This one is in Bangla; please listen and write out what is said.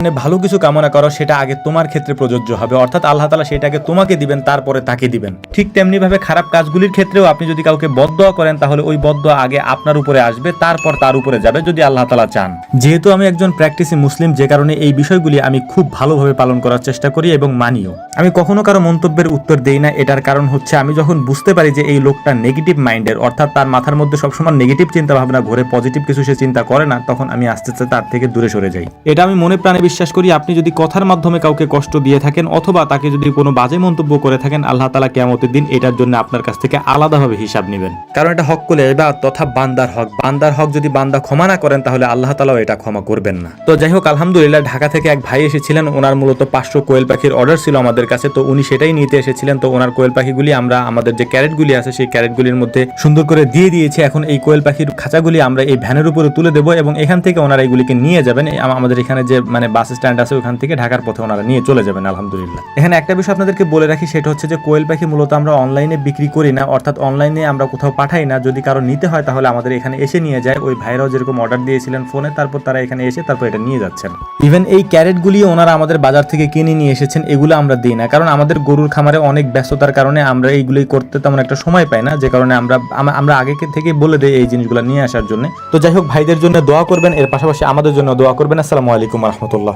ভালো কিছু কামনা করো সেটা আগে তোমার ক্ষেত্রে প্রযোজ্য হবে, অর্থাৎ আল্লাহ তাআলা সেটাকে তোমাকে দিবেন, তারপরে তাকে দিবেন। ঠিক তেমনি ভাবে খারাপ কাজগুলির ক্ষেত্রেও আপনি যদি কাউকে বদদোয়া করেন তাহলে ওই বদদোয়া আগে আপনার উপরে আসবে, তারপর তার উপরে যাবে যদি আল্লাহ তাআলা চান। যেহেতু আমি একজন প্র্যাকটিসি মুসলিম, যে কারণে এই বিষয়গুলি আমি খুব ভালোভাবে পালন করার চেষ্টা করি এবং মানিও। আমি কখনো কারো মন্তব্যের উত্তর দেই না। এটার কারণ হচ্ছে আমি যখন বুঝতে পারি যে এই লোকটা নেগেটিভ মাইন্ডের, অর্থাৎ তার মাথার মধ্যে সবসময় নেগেটিভ চিন্তা ভাবনা ঘুরে, পজিটিভ কিছু সে চিন্তা করে না, তখন আমি আস্তে আস্তে তার থেকে দূরে সরে যাই। এটা আমি মনে প্রাণে বিশ্বাস করি। আপনি যদি কথার মাধ্যমে কাউকে কষ্ট দিয়ে থাকেন অথবা তাকে যদি কোনো বাজে মন্তব্য করে থাকেন, আল্লাহ তাআলা কিয়ামতের দিন এটার জন্য আপনার কাছ থেকে আলাদাভাবে হিসাব নেবেন। কারণ এটা হক্কুল ইবাদ তথা বান্দার হক। বান্দার হক যদি বান্দা ক্ষমা না করেন তাহলে আল্লাহ তাআলাও এটা ক্ষমা করবেন না। তো যাই হোক, আলহামদুলিল্লাহ, ঢাকা থেকে এক ভাই এসেছিলেন। ওনার মূলত 500 কোয়েল পাখির অর্ডার ছিল আমাদের কাছে, তো উনি সেটাই নিতে এসেছিলেন। তো ওনার কোয়েল পাখিগুলি আমরা আমাদের যে ক্যারেটগুলি আছে সেই ক্যারেটগুলির মধ্যে সুন্দর করে দিয়ে দিয়েছি। এখন এই কোয়েল পাখির খাঁচাগুলি আমরা এই ভ্যানের উপরে তুলে দেবো এবং এখান থেকে ওনারা এইগুলিকে নিয়ে যাবেন। আমাদের এখানে যে বাস স্ট্যান্ড আছে ওখান থেকে ঢাকার পথে ওনারা নিয়ে চলে যাবেন আলহামদুলিল্লাহ। এখানে একটা বিষয় আপনাদেরকে বলে রাখি, সেটা হচ্ছে যে কোয়েল পাখি মূলত আমরা অনলাইনে বিক্রি করি না, অর্থাৎ অনলাইনে আমরা কোথাও পাঠাই না। যদি কারো নিতে হয় তাহলে আমাদের এখানে এসে নিয়ে যায়। ওই ভাইরাও যেরকম অর্ডার দিয়েছিলেন ফোনে, তারপর তারা এখানে এসে তারপর এটা নিয়ে যাচ্ছেন। ইভেন এই ক্যারেটগুলি ওনারা আমাদের বাজার থেকে কিনে নিয়ে এসেছেন, এগুলো আমরা দিই না, কারণ আমাদের গরুর খামারে অনেক ব্যস্ততার কারণে আমরা এইগুলি করতে তেমন একটা সময় পাই না, যে কারণে আমরা আগে থেকে বলে দিই এই জিনিসগুলো নিয়ে আসার জন্য। তো যাই হোক, ভাইদের জন্য দোয়া করবেন, এর পাশাপাশি আমাদের জন্য দোয়া করবেন। আসসালামু আলাইকুম ওয়া রাহমাতুল্লাহ।